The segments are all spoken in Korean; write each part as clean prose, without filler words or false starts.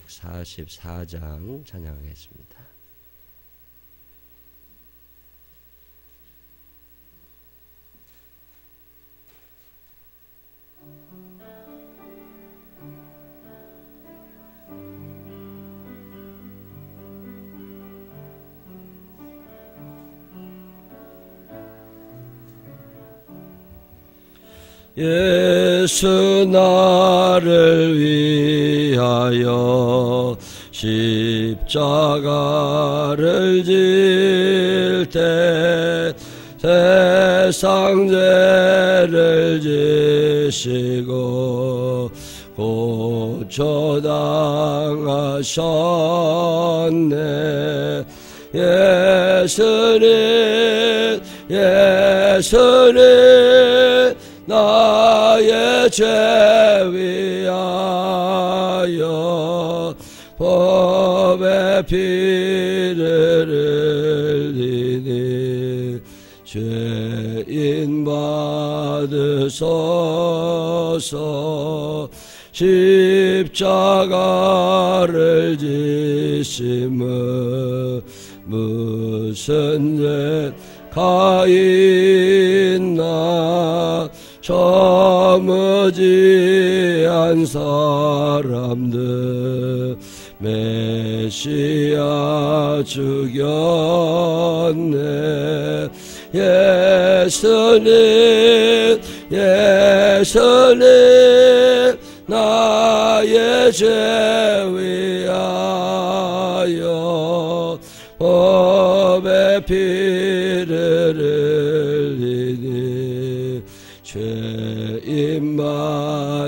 244장 찬양하겠습니다. 예수 나를 위하여 십자가를 질 때 세상 죄를 지시고 고초당하셨네. 예수님 나의 죄 위하여 법의 피를 흘리니 죄인 받으소서. 십자가를 지심은 무슨 죄가 있나. 저무지한 사람들 메시아 죽였네. 예수님 나의 죄 위하여 법의 피를 흘리니 죄인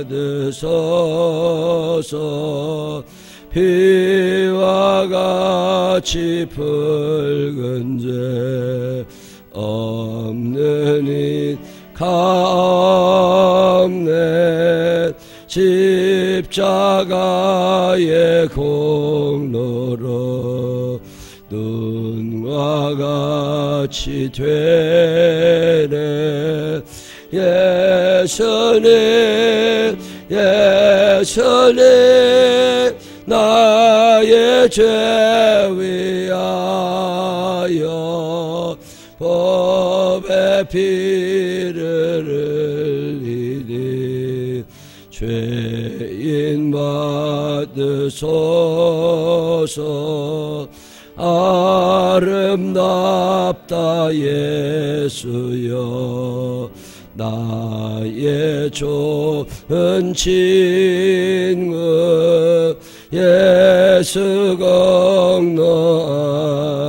받으소서. 피와 같이 붉은 죄 없는 이가 없네. 십자가의 공로로 눈과 같이 되네. 예수님 나의 죄 위하여 법의 피를 흘리니 죄인 받으소서. 아름답다 예수여 나의 좋은 친구. 예수 공로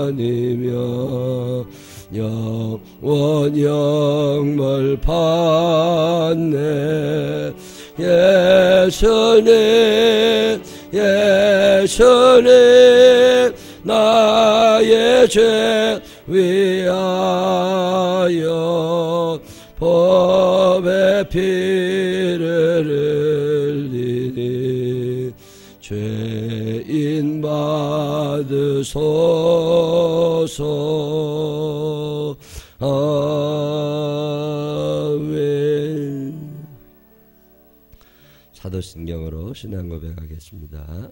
아니며 영원 영물 받네. 예수님 나의 죄 위하여 법의 피를 흘리니 죄인 받으소서. 아멘. 사도신경으로 신앙 고백하겠습니다.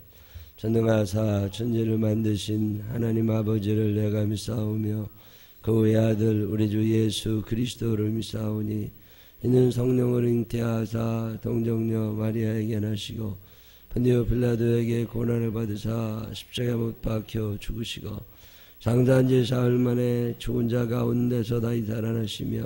전능하사 천지를 만드신 하나님 아버지를 내가 믿사오며 그 외아들 우리 주 예수 그리스도를 믿사오니 이는 성령을 잉태하사 동정녀 마리아에게 나시고 본디오 빌라도에게 고난을 받으사 십자가에 못 박혀 죽으시고 장사한 지 사흘 만에 죽은 자 가운데서 다시 살아나시며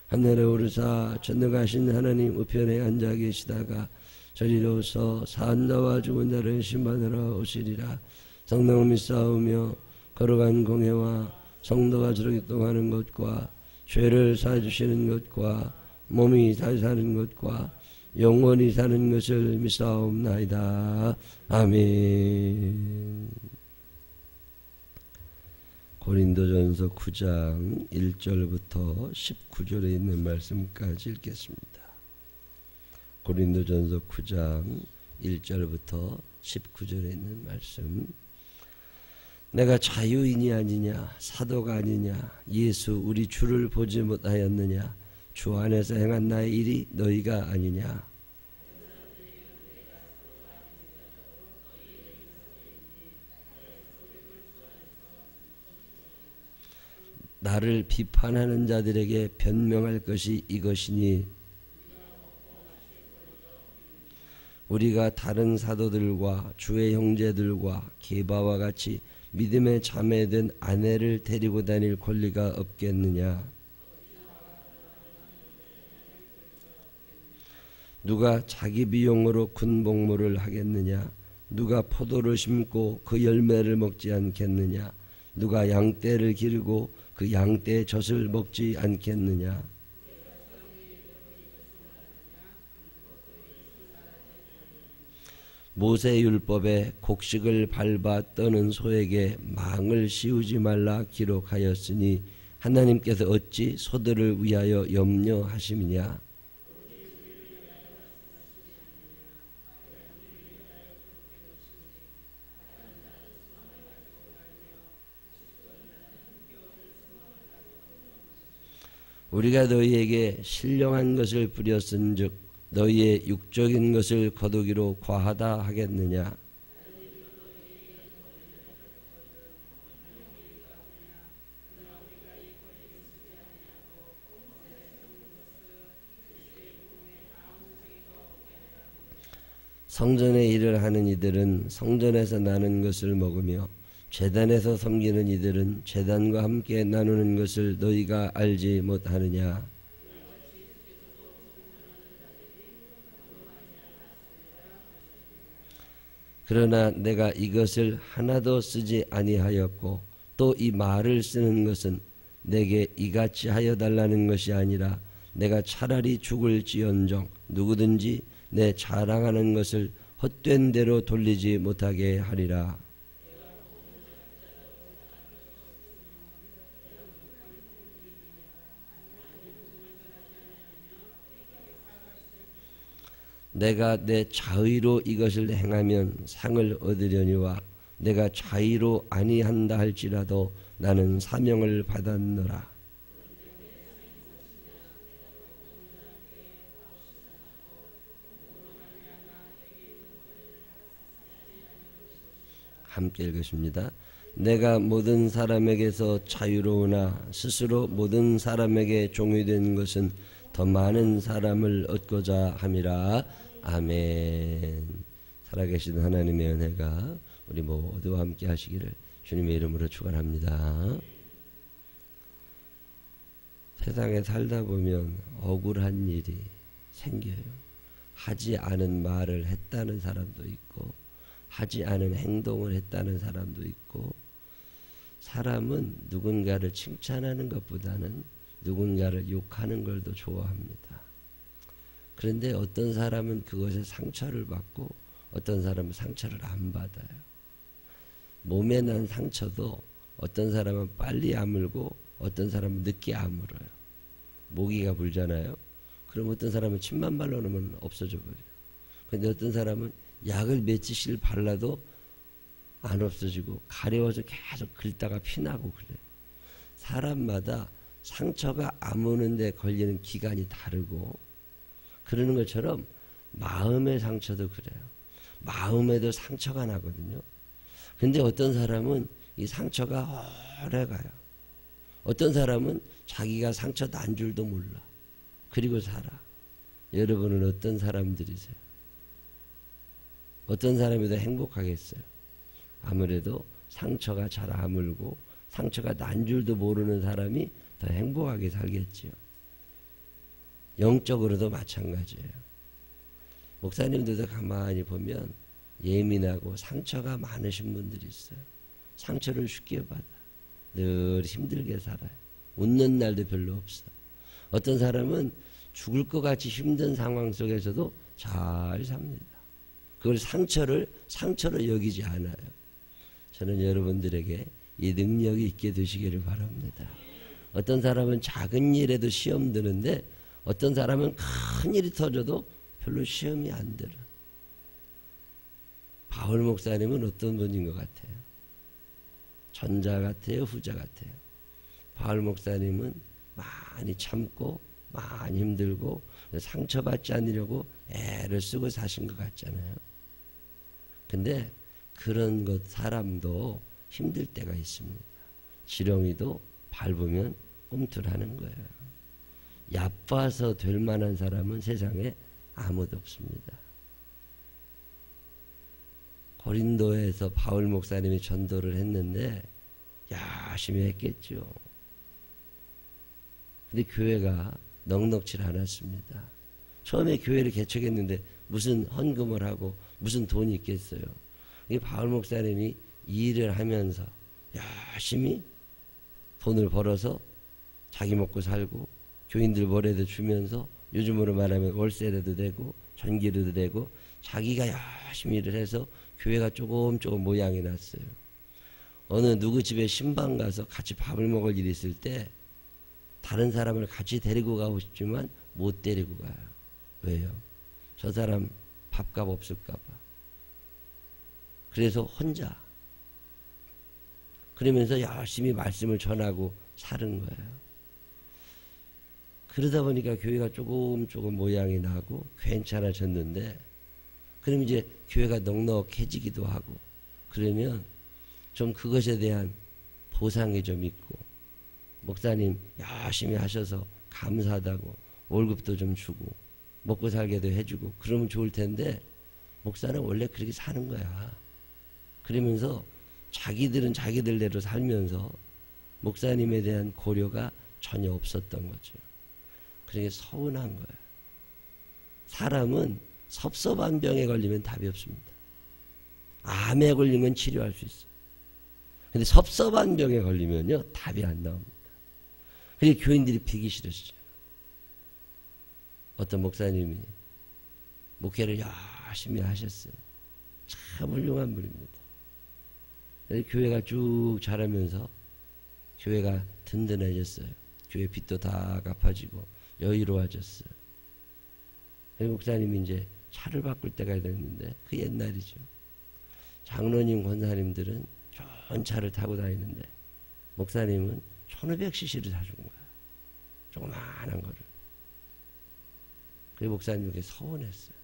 하늘에 오르사 전능하신 하나님 우편에 앉아 계시다가 저리로서 산 자와 죽은 자를 심판하러 오시리라. 성령을 믿사오며 거룩한 공회와 성도가 저렇게 동하는 것과 죄를 사주시는 것과 몸이 다시 사는 것과 영원히 사는 것을 믿사옵나이다. 아멘. 고린도전서 9장 1절부터 19절에 있는 말씀까지 읽겠습니다. 고린도전서 9장 1절부터 19절에 있는 말씀. 내가 자유인이 아니냐 사도가 아니냐 예수 우리 주를 보지 못하였느냐 주 안에서 행한 나의 일이 너희가 아니냐. 나를 비판하는 자들에게 변명할 것이 이것이니 우리가 다른 사도들과 주의 형제들과 게바와 같이 믿음에 자매된 아내를 데리고 다닐 권리가 없겠느냐? 누가 자기 비용으로 군복무를 하겠느냐? 누가 포도를 심고 그 열매를 먹지 않겠느냐? 누가 양떼를 기르고 그 양떼의 젖을 먹지 않겠느냐? 모세율법에 곡식을 밟아 떠는 소에게 망을 씌우지 말라 기록하였으니 하나님께서 어찌 소들을 위하여 염려하심이냐? 우리가 너희에게 신령한 것을 부렸은즉 너희의 육적인 것을 거두기로 과하다 하겠느냐? 성전의 일을 하는 이들은 성전에서 나는 것을 먹으며 제단에서 섬기는 이들은 제단과 함께 나누는 것을 너희가 알지 못하느냐? 그러나 내가 이것을 하나도 쓰지 아니하였고 또 이 말을 쓰는 것은 내게 이같이 하여 달라는 것이 아니라 내가 차라리 죽을지언정 누구든지 내 자랑하는 것을 헛된 대로 돌리지 못하게 하리라. 내가 내 자의로 이것을 행하면 상을 얻으려니와 내가 자의로 아니한다 할지라도 나는 사명을 받았노라. 함께 읽으십니다. 내가 모든 사람에게서 자유로우나 스스로 모든 사람에게 종이 된 것은 더 많은 사람을 얻고자 함이라. 아멘. 살아계신 하나님의 은혜가 우리 모두와 함께 하시기를 주님의 이름으로 축원합니다. 세상에 살다 보면 억울한 일이 생겨요. 하지 않은 말을 했다는 사람도 있고 하지 않은 행동을 했다는 사람도 있고, 사람은 누군가를 칭찬하는 것보다는 누군가를 욕하는 걸 더 좋아합니다. 그런데 어떤 사람은 그것에 상처를 받고 어떤 사람은 상처를 안 받아요. 몸에 난 상처도 어떤 사람은 빨리 아물고 어떤 사람은 늦게 아물어요. 모기가 불잖아요. 그럼 어떤 사람은 침만 발라놓으면 없어져 버려요. 그런데 어떤 사람은 약을 며칠씩 발라도 안 없어지고 가려워서 계속 긁다가 피나고 그래요. 사람마다 상처가 아무는 데 걸리는 기간이 다르고, 그러는 것처럼 마음의 상처도 그래요. 마음에도 상처가 나거든요. 근데 어떤 사람은 이 상처가 오래 가요. 어떤 사람은 자기가 상처 난 줄도 몰라. 그리고 살아. 여러분은 어떤 사람들이세요? 어떤 사람이 더 행복하겠어요? 아무래도 상처가 잘 아물고 상처가 난 줄도 모르는 사람이 더 행복하게 살겠지요. 영적으로도 마찬가지예요. 목사님들도 가만히 보면 예민하고 상처가 많으신 분들이 있어요. 상처를 쉽게 받아. 늘 힘들게 살아요. 웃는 날도 별로 없어. 어떤 사람은 죽을 것 같이 힘든 상황 속에서도 잘 삽니다. 그걸 상처로 여기지 않아요. 저는 여러분들에게 이 능력이 있게 되시기를 바랍니다. 어떤 사람은 작은 일에도 시험 드는데 어떤 사람은 큰 일이 터져도 별로 시험이 안 들어. 바울 목사님은 어떤 분인 것 같아요? 전자 같아요? 후자 같아요? 바울 목사님은 많이 참고 많이 힘들고 상처받지 않으려고 애를 쓰고 사신 것 같잖아요. 근데 그런 것 사람도 힘들 때가 있습니다. 지렁이도 밟으면 꿈틀하는 거예요. 얕봐서 될 만한 사람은 세상에 아무도 없습니다. 고린도에서 바울 목사님이 전도를 했는데 열심히 했겠죠. 근데 교회가 넉넉지 않았습니다. 처음에 교회를 개척했는데 무슨 헌금을 하고 무슨 돈이 있겠어요. 이 바울 목사님이 일을 하면서 열심히 돈을 벌어서 자기 먹고 살고 교인들 뭐라도 주면서 요즘으로 말하면 월세라도 되고 전기료도 되고 자기가 열심히 일을 해서 교회가 조금 모양이 났어요. 어느 누구 집에 신방 가서 같이 밥을 먹을 일이 있을 때 다른 사람을 같이 데리고 가고 싶지만 못 데리고 가요. 왜요? 저 사람 밥값 없을까 봐. 그래서 혼자 그러면서 열심히 말씀을 전하고 사는 거예요. 그러다 보니까 교회가 조금 모양이 나고 괜찮아졌는데 그럼 이제 교회가 넉넉해지기도 하고 그러면 좀 그것에 대한 보상이 좀 있고 목사님 열심히 하셔서 감사하다고 월급도 좀 주고 먹고 살게도 해주고 그러면 좋을 텐데 목사는 원래 그렇게 사는 거야. 그러면서 자기들은 자기들대로 살면서 목사님에 대한 고려가 전혀 없었던 거죠. 그러니까 서운한 거예요. 사람은 섭섭한 병에 걸리면 답이 없습니다. 암에 걸리면 치료할 수 있어요. 근데 섭섭한 병에 걸리면요 답이 안 나옵니다. 그래서 교인들이 비기 싫으시죠. 어떤 목사님이 목회를 열심히 하셨어요. 참 훌륭한 분입니다. 그래서 교회가 쭉 자라면서 교회가 든든해졌어요. 교회 빚도 다 갚아지고 여유로워졌어요. 그래서 목사님이 이제 차를 바꿀 때가 됐는데 그 옛날이죠. 장로님 권사님들은 좋은 차를 타고 다니는데 목사님은 1500cc를 사준 거야. 조그마한 거를. 그래서 목사님이 서운했어요.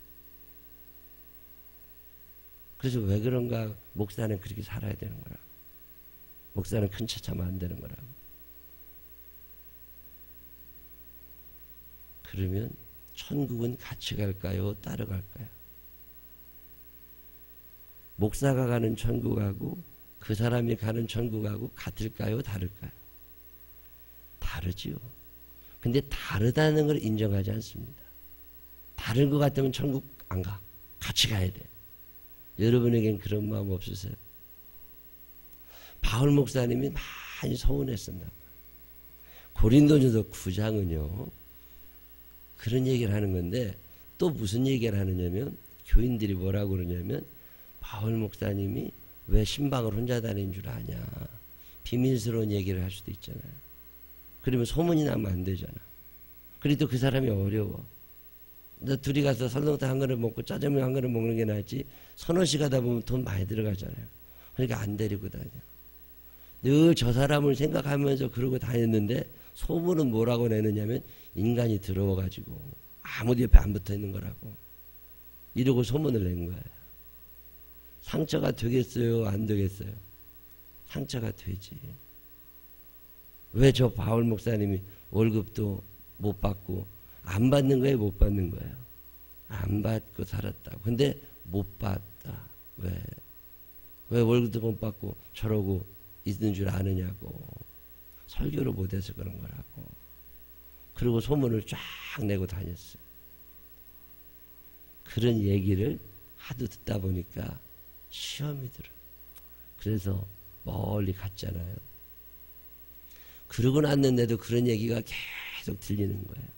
그래서 왜 그런가 목사는 그렇게 살아야 되는 거라고. 목사는 큰 차 타면 안 되는 거라고. 그러면 천국은 같이 갈까요? 따라갈까요? 목사가 가는 천국하고 그 사람이 가는 천국하고 같을까요? 다를까요? 다르지요. 근데 다르다는 걸 인정하지 않습니다. 다른 것 같으면 천국 안 가. 같이 가야 돼. 여러분에겐 그런 마음 없으세요? 바울 목사님이 많이 서운했었나 봐요. 고린도전서 9장은요. 그런 얘기를 하는 건데 또 무슨 얘기를 하느냐면 교인들이 뭐라고 그러냐면 바울 목사님이 왜 신방을 혼자 다니는 줄 아냐. 비밀스러운 얘기를 할 수도 있잖아요. 그러면 소문이 나면 안 되잖아. 그래도 그 사람이 어려워. 너 둘이 가서 설렁탕 한 그릇 먹고 짜장면 한 그릇 먹는 게 낫지. 서너 시 가다 보면 돈 많이 들어가잖아요. 그러니까 안 데리고 다녀. 늘 저 사람을 생각하면서 그러고 다녔는데 소문은 뭐라고 내느냐면 인간이 더러워가지고 아무도 옆에 안 붙어 있는 거라고. 이러고 소문을 낸 거예요. 상처가 되겠어요? 안 되겠어요? 상처가 되지. 왜 저 바울 목사님이 월급도 못 받고 안 받는 거예요? 못 받는 거예요? 안 받고 살았다고. 근데 못 받다. 왜? 왜 월급도 못 받고 저러고 있는 줄 아느냐고. 설교를 못해서 그런 거라고. 그리고 소문을 쫙 내고 다녔어요. 그런 얘기를 하도 듣다 보니까 시험이 들어요. 그래서 멀리 갔잖아요. 그러고 났는데도 그런 얘기가 계속 들리는 거예요.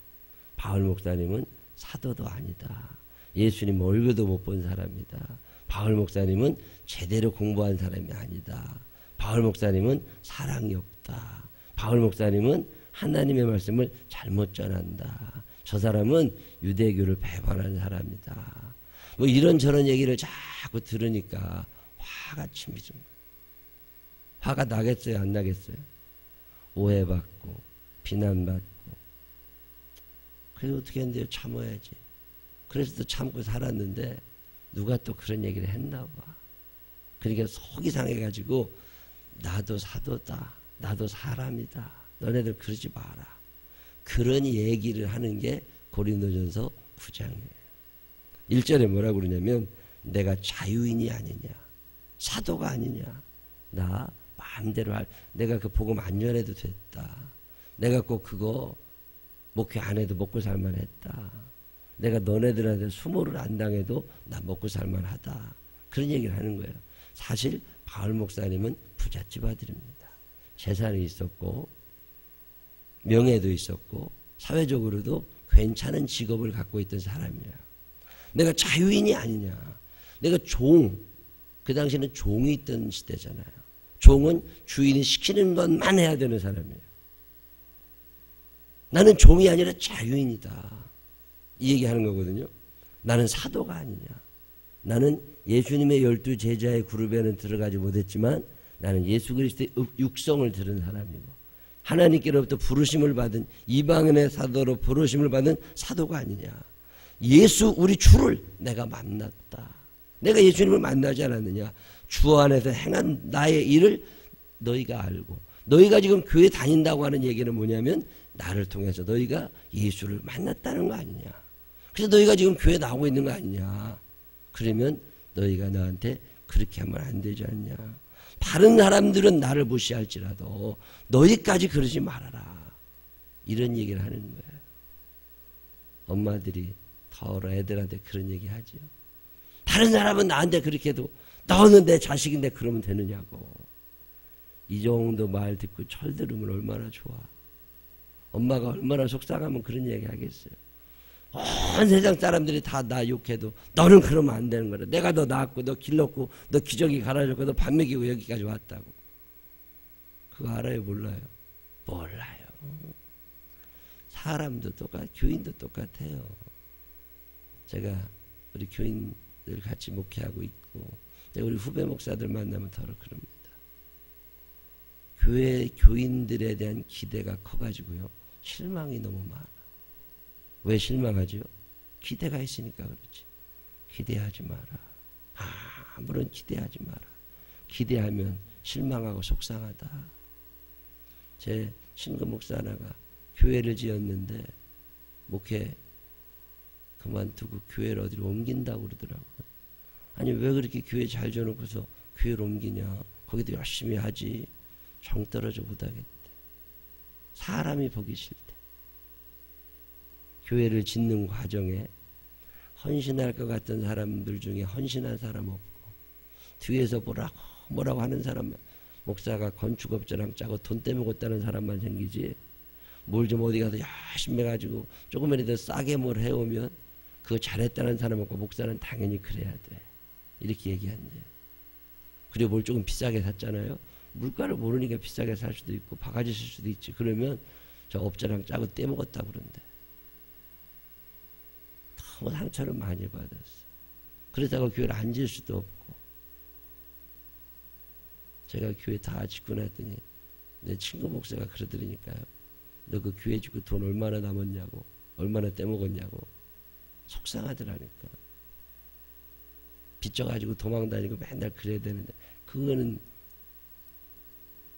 바울 목사님은 사도도 아니다. 예수님 얼굴도 못 본 사람이다. 바울 목사님은 제대로 공부한 사람이 아니다. 바울 목사님은 사랑이 없다. 바울 목사님은 하나님의 말씀을 잘못 전한다. 저 사람은 유대교를 배반한 사람이다. 뭐 이런저런 얘기를 자꾸 들으니까 화가 치밀은 거예요. 화가 나겠어요? 안 나겠어요? 오해받고 비난받고. 그래서 어떻게 했는데요? 참아야지. 그래서 또 참고 살았는데 누가 또 그런 얘기를 했나 봐. 그러니까 속이 상해가지고 나도 사도다. 나도 사람이다. 너네들 그러지 마라. 그런 얘기를 하는 게 고린도전서 9장이에요. 1절에 뭐라고 그러냐면 내가 자유인이 아니냐, 사도가 아니냐, 나 마음대로 내가 그 복음 안 전해도 됐다. 내가 꼭 그거 목회 안 해도 먹고 살만했다. 내가 너네들한테 수모를 안 당해도 나 먹고 살만하다. 그런 얘기를 하는 거예요. 사실 바울 목사님은 부잣집 아들입니다. 재산이 있었고 명예도 있었고 사회적으로도 괜찮은 직업을 갖고 있던 사람이야. 내가 자유인이 아니냐. 내가 그 당시에는 종이 있던 시대잖아요. 종은 주인이 시키는 것만 해야 되는 사람이에요. 나는 종이 아니라 자유인이다. 이 얘기하는 거거든요. 나는 사도가 아니냐. 나는 예수님의 12 제자의 그룹에는 들어가지 못했지만 나는 예수 그리스도의 육성을 들은 사람이고 하나님께로부터 부르심을 받은 이방인의 사도로 부르심을 받은 사도가 아니냐. 예수 우리 주를 내가 만났다. 내가 예수님을 만나지 않았느냐. 주 안에서 행한 나의 일을 너희가 알고 너희가 지금 교회 다닌다고 하는 얘기는 뭐냐면 나를 통해서 너희가 예수를 만났다는 거 아니냐. 그래서 너희가 지금 교회 나오고 있는 거 아니냐. 그러면 너희가 나한테 그렇게 하면 안 되지 않냐. 다른 사람들은 나를 무시할지라도 너희까지 그러지 말아라. 이런 얘기를 하는 거예요. 엄마들이 더러 애들한테 그런 얘기 하죠. 다른 사람은 나한테 그렇게 해도 너는 내 자식인데 그러면 되느냐고. 이 정도 말 듣고 철들으면 얼마나 좋아. 엄마가 얼마나 속상하면 그런 얘기 하겠어요. 온 세상 사람들이 다 나 욕해도 너는 그러면 안 되는 거라. 내가 너 낳았고 너 길렀고 너 기저귀 갈아줬고 너 밥 먹이고 여기까지 왔다고. 그거 알아요? 몰라요? 몰라요. 사람도 교인도 똑같아요. 제가 우리 교인들 같이 목회하고 있고 우리 후배 목사들 만나면 더러 그럽니다. 교회 교인들에 대한 기대가 커가지고요. 실망이 너무 많아. 왜 실망하죠? 기대가 있으니까 그렇지. 기대하지 마라. 아무런 기대하지 마라. 기대하면 실망하고 속상하다. 제 친구 목사 하나가 교회를 지었는데 목회 그만두고 교회를 어디로 옮긴다고 그러더라고요. 아니 왜 그렇게 교회 잘 지어놓고서 교회를 옮기냐. 거기도 열심히 하지. 정 떨어져 못하겠대. 사람이 보기 싫대. 교회를 짓는 과정에 헌신할 것 같은 사람들 중에 헌신한 사람 없고 뒤에서 뭐라고 하는 사람 목사가 건축업자랑 짜고 돈 때문에 걷다는 사람만 생기지 뭘 좀 어디 가서 열심히 해가지고 조금이라도 싸게 뭘 해오면 그거 잘했다는 사람 없고 목사는 당연히 그래야 돼. 이렇게 얘기한대요. 그리고 뭘 조금 비싸게 샀잖아요. 물가를 모르니까 비싸게 살 수도 있고 바가지 쓸 수도 있지. 그러면 저 업자랑 짜고 떼먹었다고 그런대. 너무 상처를 많이 받았어. 그러다가 교회를 안 지을 수도 없고. 제가 교회 다 짓고 났더니 내 친구 목사가 그러더니까요. 너 그 교회 짓고 돈 얼마나 남았냐고 얼마나 떼먹었냐고 속상하더라니까. 빚져가지고 도망다니고 맨날 그래야 되는데 그거는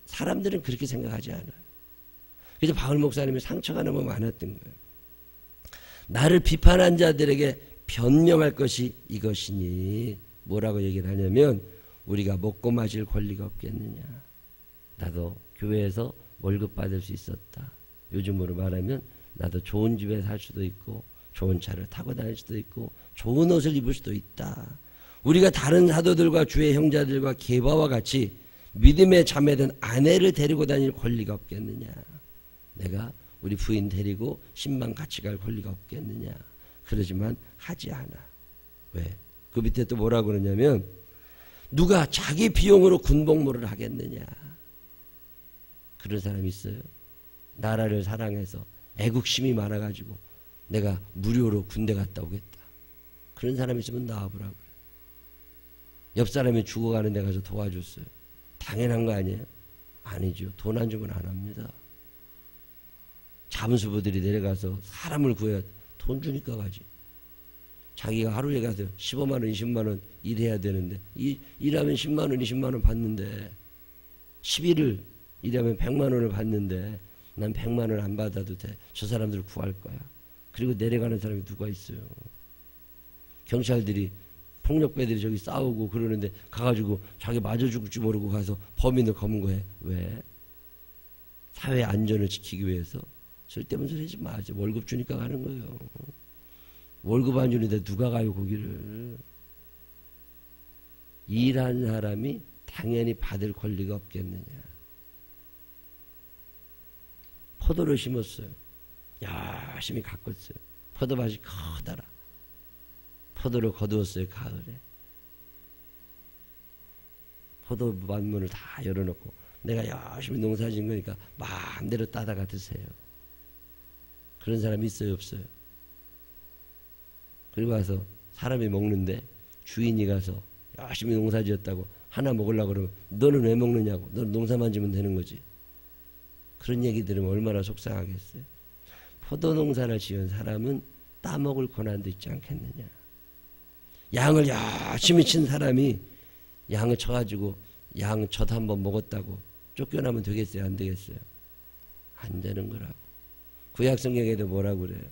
사람들은 그렇게 생각하지 않아요. 그래서 바울 목사님이 상처가 너무 많았던 거예요. 나를 비판한 자들에게 변명할 것이 이것이니 뭐라고 얘기를 하냐면 우리가 먹고 마실 권리가 없겠느냐. 나도 교회에서 월급 받을 수 있었다. 요즘으로 말하면 나도 좋은 집에 살 수도 있고 좋은 차를 타고 다닐 수도 있고 좋은 옷을 입을 수도 있다. 우리가 다른 사도들과 주의 형제들과 게바와 같이 믿음의 자매된 아내를 데리고 다닐 권리가 없겠느냐. 내가 우리 부인 데리고 신방 같이 갈 권리가 없겠느냐. 그러지만 하지 않아. 왜? 그 밑에 또 뭐라고 그러냐면 누가 자기 비용으로 군복무를 하겠느냐. 그런 사람이 있어요. 나라를 사랑해서 애국심이 많아가지고 내가 무료로 군대 갔다 오겠다. 그런 사람 있으면 나와보라 그래. 옆 사람이 죽어가는 데 가서 도와줬어요. 당연한 거 아니에요? 아니죠. 돈 안 주면 안 합니다. 잠수부들이 내려가서 사람을 구해야 돈 주니까 가지. 자기가 하루에 가서 15만 원, 20만 원 일해야 되는데 일하면 10만 원, 20만 원 받는데 11일 일하면 100만 원을 받는데 난 100만 원 안 받아도 돼. 저 사람들을 구할 거야. 그리고 내려가는 사람이 누가 있어요. 경찰들이 폭력배들이 저기 싸우고 그러는데 가가지고 자기 맞아 죽을지 모르고 가서 범인을 검거해. 왜? 사회 안전을 지키기 위해서. 쓸데없는 소리 하지 마. 월급 주니까 가는 거예요. 월급 안 주는데 누가 가요 거기를. 일한 사람이 당연히 받을 권리가 없겠느냐. 포도를 심었어요. 열심히 가꿨어요. 포도밭이 커다라. 포도를 거두었어요. 가을에. 포도밭 문을 다 열어놓고 내가 열심히 농사 지은 거니까 마음대로 따다가 드세요. 그런 사람이 있어요? 없어요? 그리고 와서 사람이 먹는데 주인이 가서 열심히 농사 지었다고 하나 먹으려고 그러면 너는 왜 먹느냐고. 너는 농사만 지면 되는 거지. 그런 얘기 들으면 얼마나 속상하겠어요. 포도 농사를 지은 사람은 따먹을 권한도 있지 않겠느냐. 양을 열심히 친 사람이 양을 쳐가지고 양 젖 한번 먹었다고 쫓겨나면 되겠어요? 안 되겠어요? 안 되는 거라고. 구약 성경에도 뭐라고 그래요?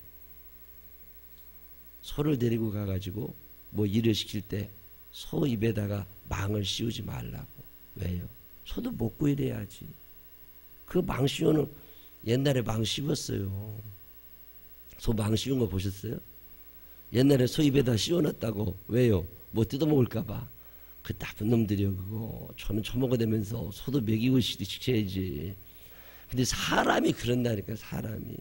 소를 데리고 가가지고 뭐 일을 시킬 때 소 입에다가 망을 씌우지 말라고. 왜요? 소도 먹고 일해야지. 그 망 씌우는 옛날에 망 씌웠어요. 소 망 씌운 거 보셨어요? 옛날에 소 입에다 씌워놨다고. 왜요? 뭐 뜯어먹을까봐. 그 나쁜 놈들이요 그거. 저는 처먹어대면서 소도 먹이고 시켜야지. 근데 사람이 그런다니까. 사람이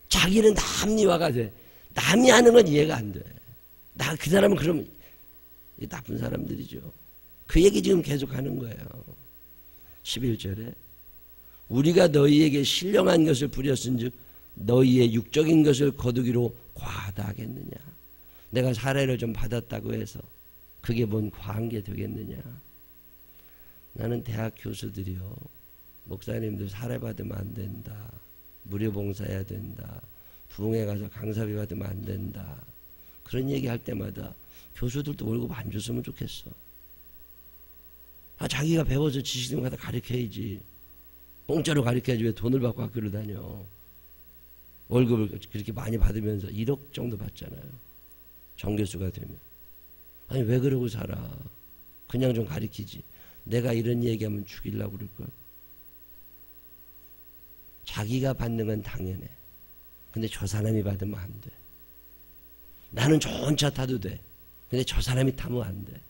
자기는 남리화가 돼. 남이 하는 건 이해가 안 돼. 그 사람은 그럼 나쁜 사람들이죠. 그 얘기 지금 계속 하는 거예요. 11절에 우리가 너희에게 신령한 것을 부렸은즉 너희의 육적인 것을 거두기로 과하다 하겠느냐. 내가 사례를 좀 받았다고 해서 그게 뭔 과한 게 되겠느냐. 나는 대학 교수들이요. 목사님들 사례 받으면 안 된다. 무료 봉사해야 된다. 부흥회 가서 강사비 받으면 안 된다. 그런 얘기 할 때마다 교수들도 월급 안 줬으면 좋겠어. 자기가 배워서 지식 좀 갖다 가르쳐야지. 공짜로 가르쳐야지 왜 돈을 받고 학교를 다녀. 월급을 그렇게 많이 받으면서 1억 정도 받잖아요. 정교수가 되면. 아니 왜 그러고 살아. 그냥 좀 가르치지. 내가 이런 얘기하면 죽이려고 그럴걸. 자기가 받는 건 당연해. 근데 저 사람이 받으면 안 돼. 나는 좋은 차 타도 돼. 근데 저 사람이 타면 안 돼.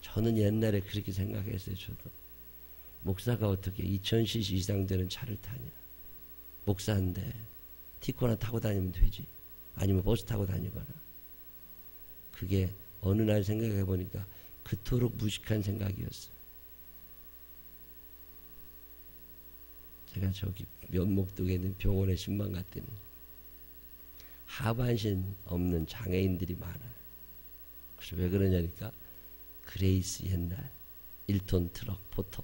저는 옛날에 그렇게 생각했어요. 저도. 목사가 어떻게 2000cc 이상 되는 차를 타냐. 목사인데 티코나 타고 다니면 되지. 아니면 버스 타고 다니거나. 그게 어느 날 생각해 보니까 그토록 무식한 생각이었어요. 제가 저기 면목동에 있는 병원에 신방 갔더니 하반신 없는 장애인들이 많아요. 그래서 왜 그러냐니까 그레이스 옛날 1톤 트럭 포터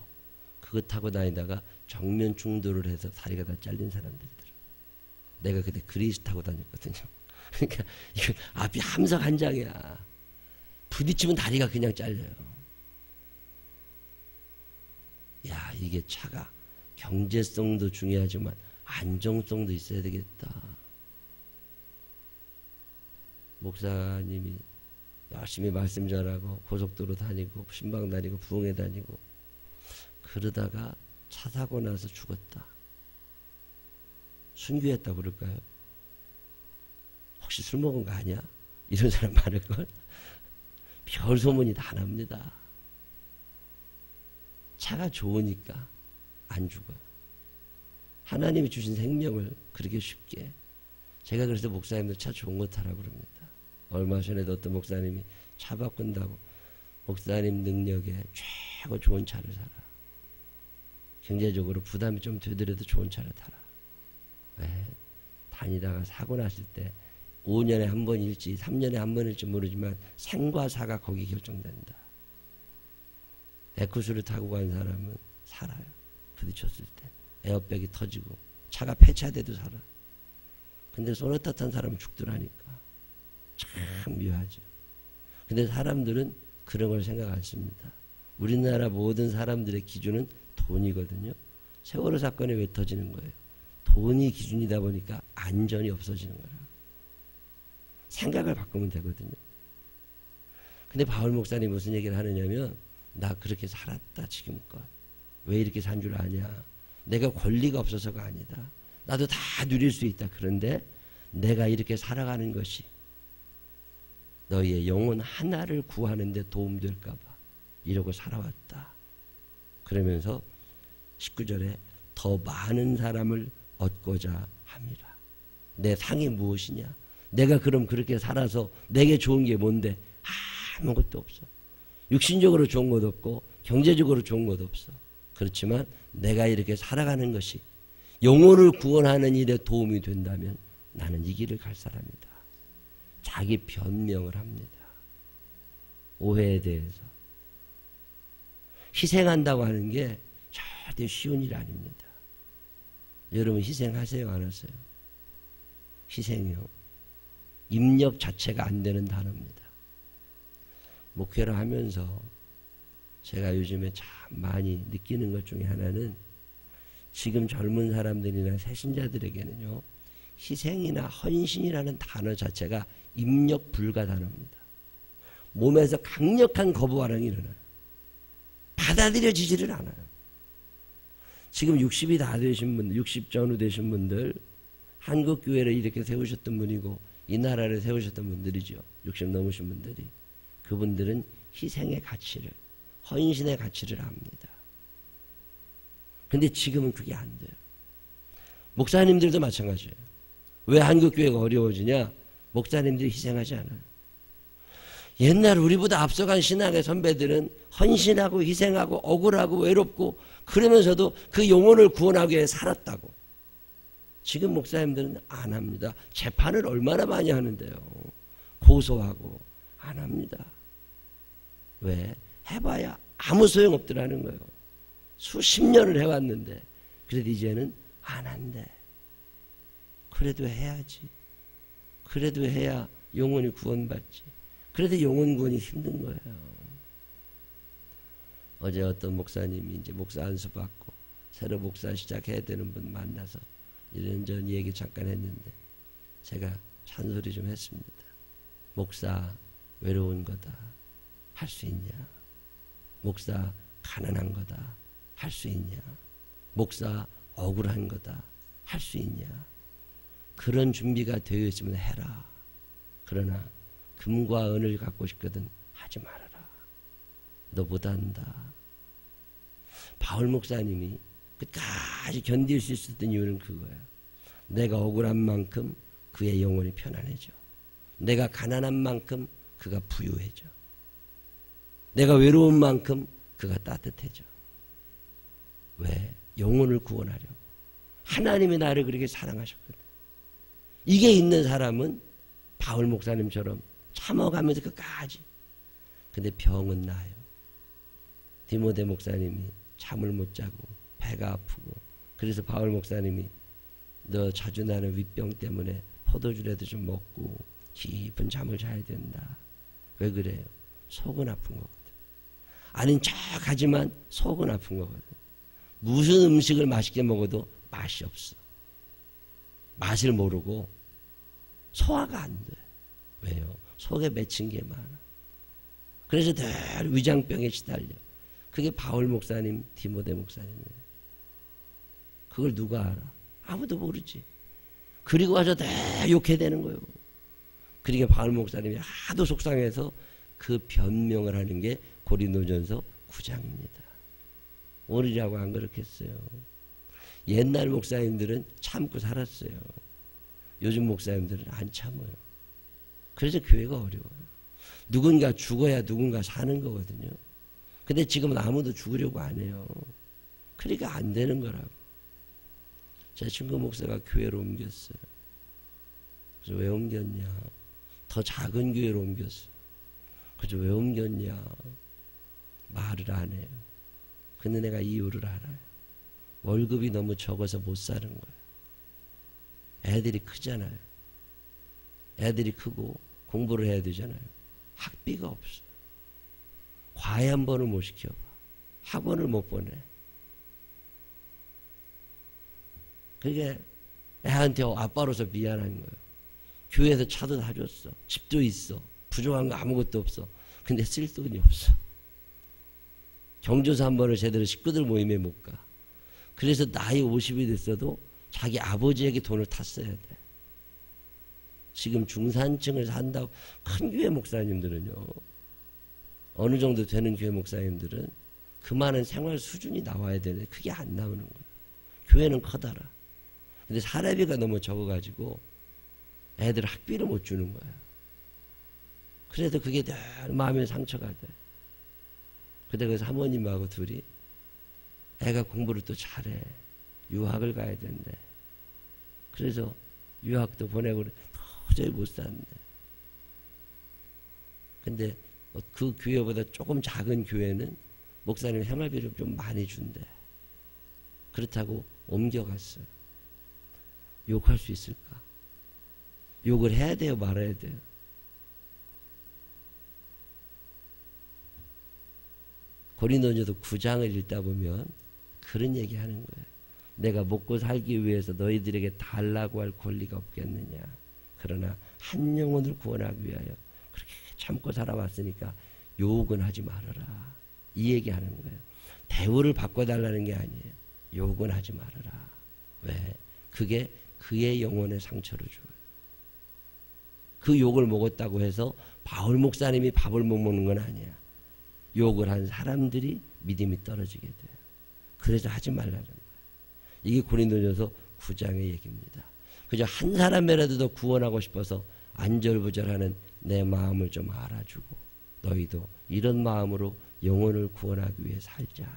그거 타고 다니다가 정면 충돌을 해서 다리가 다 잘린 사람들이더라. 내가 그때 그레이스 타고 다녔거든요. 그러니까 이거 앞이 함석 한 장이야. 부딪히면 다리가 그냥 잘려요. 야, 이게 차가 경제성도 중요하지만 안정성도 있어야 되겠다. 목사님이 열심히 말씀 전하고 고속도로 다니고 신방 다니고 부흥회 다니고 그러다가 차 사고 나서 죽었다. 순교했다고 그럴까요? 혹시 술 먹은 거 아니야? 이런 사람 많을걸? 별 소문이 다 납니다. 차가 좋으니까 안 죽어요. 하나님이 주신 생명을 그렇게 쉽게. 제가 그래서 목사님들 차 좋은 거 타라고 그럽니다. 얼마 전에도 어떤 목사님이 차 바꾼다고 목사님 능력에 최고 좋은 차를 사라. 경제적으로 부담이 좀 되더라도 좋은 차를 타라. 왜? 다니다가 사고 났을 때 5년에 한 번일지 3년에 한 번일지 모르지만 생과 사가 거기 결정된다. 에쿠스를 타고 간 사람은 살아요. 부딪혔을 때 에어백이 터지고 차가 폐차돼도 살아. 근데 소나타 탄 사람은 죽더라니까. 참 묘하죠. 근데 사람들은 그런 걸 생각 안 씁니다. 우리나라 모든 사람들의 기준은 돈이거든요. 세월호 사건이 왜 터지는 거예요? 돈이 기준이다 보니까 안전이 없어지는 거라. 생각을 바꾸면 되거든요. 근데 바울 목사님 무슨 얘기를 하느냐면 나 그렇게 살았다 지금껏. 왜 이렇게 산 줄 아냐? 내가 권리가 없어서가 아니다. 나도 다 누릴 수 있다. 그런데 내가 이렇게 살아가는 것이 너희의 영혼 하나를 구하는 데 도움될까 봐 이러고 살아왔다. 그러면서 19절에 더 많은 사람을 얻고자 함이라. 내 상이 무엇이냐? 내가 그럼 그렇게 살아서 내게 좋은 게 뭔데? 아무것도 없어. 육신적으로 좋은 것도 없고 경제적으로 좋은 것도 없어. 그렇지만 내가 이렇게 살아가는 것이 영혼을 구원하는 일에 도움이 된다면 나는 이 길을 갈 사람이다. 자기 변명을 합니다. 오해에 대해서. 희생한다고 하는 게 절대 쉬운 일 아닙니다. 여러분 희생하세요? 안 하세요? 희생이요. 입력 자체가 안 되는 단어입니다. 목회를 하면서 제가 요즘에 참 많이 느끼는 것 중에 하나는 지금 젊은 사람들이나 새신자들에게는요. 희생이나 헌신이라는 단어 자체가 입력 불가 단어입니다. 몸에서 강력한 거부 반응이 일어나요. 받아들여지지를 않아요. 지금 60이 다 되신 분들, 60 전후 되신 분들, 한국교회를 이렇게 세우셨던 분이고 이 나라를 세우셨던 분들이죠. 60 넘으신 분들이. 그분들은 희생의 가치를, 헌신의 가치를 압니다. 근데 지금은 그게 안 돼요. 목사님들도 마찬가지예요. 왜 한국교회가 어려워지냐? 목사님들이 희생하지 않아요. 옛날 우리보다 앞서간 신학의 선배들은 헌신하고 희생하고 억울하고 외롭고 그러면서도 그 영혼을 구원하기 위해 살았다고. 지금 목사님들은 안 합니다. 재판을 얼마나 많이 하는데요. 고소하고 안 합니다. 왜? 해봐야 아무 소용없더라는 거예요. 수십 년을 해왔는데 그래도 이제는 안 한대. 그래도 해야지. 그래도 해야 영혼이 구원받지. 그래도 영혼 구원이 힘든 거예요. 어제 어떤 목사님이 이제 목사 안수 받고 새로 목사 시작해야 되는 분 만나서 이런저런 얘기 잠깐 했는데 제가 잔소리 좀 했습니다. 목사 외로운 거다. 할 수 있냐? 목사 가난한 거다. 할 수 있냐? 목사 억울한 거다. 할 수 있냐? 그런 준비가 되어 있으면 해라. 그러나 금과 은을 갖고 싶거든 하지 말아라. 너 못한다. 바울 목사님이 끝까지 견딜 수 있었던 이유는 그거예요. 내가 억울한 만큼 그의 영혼이 편안해져. 내가 가난한 만큼 그가 부유해져. 내가 외로운 만큼 그가 따뜻해져. 왜? 영혼을 구원하려고. 하나님이 나를 그렇게 사랑하셨거든. 이게 있는 사람은 바울 목사님처럼 참아가면서 끝까지. 근데 병은 나요. 디모데 목사님이 잠을 못 자고 배가 아프고 그래서 바울 목사님이 너 자주 나는 윗병 때문에 포도주라도 좀 먹고 깊은 잠을 자야 된다. 왜 그래요? 속은 아픈 거거든. 아닌 척하지만 속은 아픈 거거든. 무슨 음식을 맛있게 먹어도 맛이 없어. 맛을 모르고 소화가 안 돼. 왜요? 속에 맺힌 게 많아. 그래서 늘 위장병에 시달려. 그게 바울 목사님, 디모데 목사님이에요. 그걸 누가 알아? 아무도 모르지. 그리고 와서 늘 욕해야 되는 거예요. 그러니까 바울 목사님이 하도 속상해서 그 변명을 하는 게 고린도전서 9장입니다. 오늘이라고 안 그렇겠어요. 옛날 목사님들은 참고 살았어요. 요즘 목사님들은 안 참아요. 그래서 교회가 어려워요. 누군가 죽어야 누군가 사는 거거든요. 근데 지금은 아무도 죽으려고 안 해요. 그러니까 안 되는 거라고. 제 친구 목사가 교회로 옮겼어요. 그래서 왜 옮겼냐? 더 작은 교회로 옮겼어요. 그래서 왜 옮겼냐? 말을 안 해요. 근데 내가 이유를 알아요. 월급이 너무 적어서 못 사는 거예요. 애들이 크잖아요. 애들이 크고 공부를 해야 되잖아요. 학비가 없어. 과외 한 번을 못 시켜봐. 학원을 못 보내. 그게 애한테 아빠로서 미안한 거예요. 교회에서 차도 다 줬어. 집도 있어. 부족한 거 아무것도 없어. 근데 쓸 돈이 없어. 경조사 한 번을 제대로 식구들 모임에 못 가. 그래서 나이 50이 됐어도 자기 아버지에게 돈을 탔어야 돼. 지금 중산층을 산다고 큰 교회 목사님들은요, 어느 정도 되는 교회 목사님들은 그 많은 생활 수준이 나와야 되는데 그게 안 나오는 거예요. 교회는 커다라. 근데 사례비가 너무 적어가지고 애들 학비를 못 주는 거예요. 그래도 그게 늘 마음에 상처가 돼. 근데 그 사모님하고 둘이 애가 공부를 또 잘해. 유학을 가야 된대. 그래서 유학도 보내고 도저히 못 사는데. 근데 그 교회보다 조금 작은 교회는 목사님 생활비를 좀 많이 준대. 그렇다고 옮겨갔어요. 욕할 수 있을까? 욕을 해야 돼요? 말아야 돼요? 고린도전서 9장을 읽다 보면 그런 얘기 하는 거예요. 내가 먹고 살기 위해서 너희들에게 달라고 할 권리가 없겠느냐. 그러나 한 영혼을 구원하기 위하여 그렇게 참고 살아왔으니까 욕은 하지 말아라. 이 얘기하는 거예요. 대우를 바꿔달라는 게 아니에요. 욕은 하지 말아라. 왜? 그게 그의 영혼에 상처를 줘요. 그 욕을 먹었다고 해서 바울 목사님이 밥을 못 먹는 건 아니야. 욕을 한 사람들이 믿음이 떨어지게 돼요. 그래서 하지 말라는 거예요. 이게 고린도전서 9장의 얘기입니다. 그저 한 사람이라도 더 구원하고 싶어서 안절부절하는 내 마음을 좀 알아주고 너희도 이런 마음으로 영혼을 구원하기 위해 살자.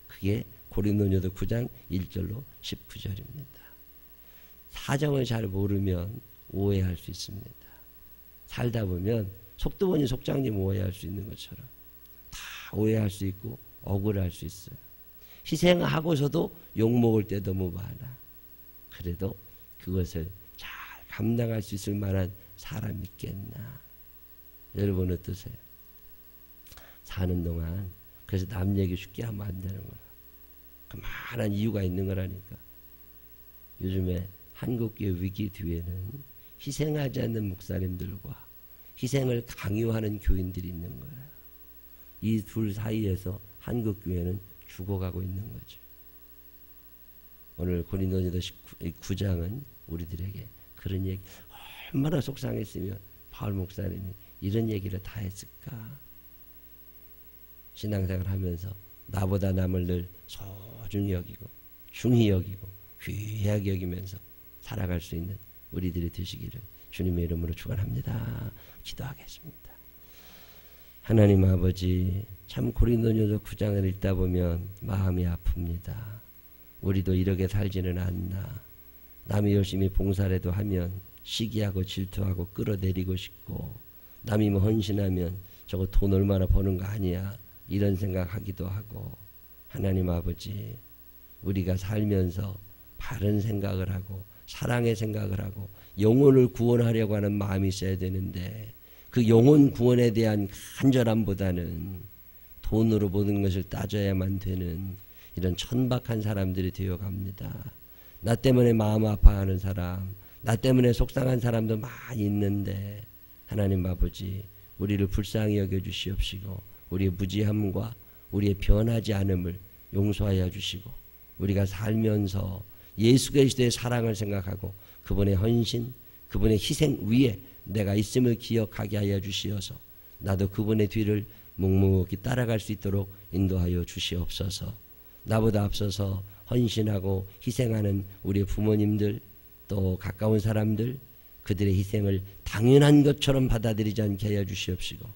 그게 고린도전서 9장 1절로 19절입니다. 사정을 잘 모르면 오해할 수 있습니다. 살다 보면 속도 보니 속장님 오해할 수 있는 것처럼 다 오해할 수 있고 억울할 수 있어요. 희생하고서도 욕먹을 때 너무 많아. 그래도 그것을 잘 감당할 수 있을 만한 사람이 있겠나. 여러분 어떠세요? 사는 동안 그래서 남 얘기 쉽게 하면 안 되는 거라. 그 많은 이유가 있는 거라니까. 요즘에 한국교회 위기 뒤에는 희생하지 않는 목사님들과 희생을 강요하는 교인들이 있는 거예요. 이 둘 사이에서 한국교회는 죽어가고 있는 거죠. 오늘 고린도전서 9장은 우리들에게 그런 얘기, 얼마나 속상했으면 바울 목사님이 이런 얘기를 다 했을까. 신앙생활 하면서 나보다 남을 늘 소중히 여기고 중히 여기고 귀하게 여기면서 살아갈 수 있는 우리들이 되시기를 주님의 이름으로 축원합니다. 기도하겠습니다. 하나님 아버지, 참 고린도전서 9장을 읽다 보면 마음이 아픕니다. 우리도 이렇게 살지는 않나. 남이 열심히 봉사라도 하면 시기하고 질투하고 끌어내리고 싶고, 남이 뭐 헌신하면 저거 돈 얼마나 버는 거 아니야, 이런 생각하기도 하고. 하나님 아버지, 우리가 살면서 바른 생각을 하고 사랑의 생각을 하고 영혼을 구원하려고 하는 마음이 있어야 되는데, 그 영혼 구원에 대한 간절함보다는 돈으로 모든 것을 따져야만 되는 이런 천박한 사람들이 되어갑니다. 나 때문에 마음 아파하는 사람, 나 때문에 속상한 사람도 많이 있는데, 하나님 아버지, 우리를 불쌍히 여겨주시옵시고 우리의 무지함과 우리의 변하지 않음을 용서하여 주시고, 우리가 살면서 예수 그리스도의 사랑을 생각하고 그분의 헌신, 그분의 희생 위에 내가 있음을 기억하게 하여 주시어서 나도 그분의 뒤를 묵묵히 따라갈 수 있도록 인도하여 주시옵소서. 나보다 앞서서 헌신하고 희생하는 우리 부모님들, 또 가까운 사람들, 그들의 희생을 당연한 것처럼 받아들이지 않게 하여 주시옵시고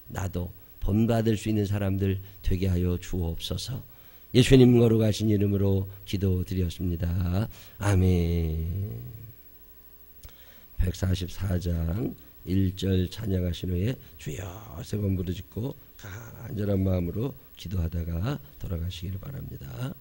나도 본받을 수 있는 사람들 되게 하여 주옵소서. 예수님 거룩하신 이름으로 기도드렸습니다. 아멘. 144장 1절 찬양하신 후에 주여 세 번 부르짖고 간절한 마음으로 기도하다가 돌아가시기를 바랍니다.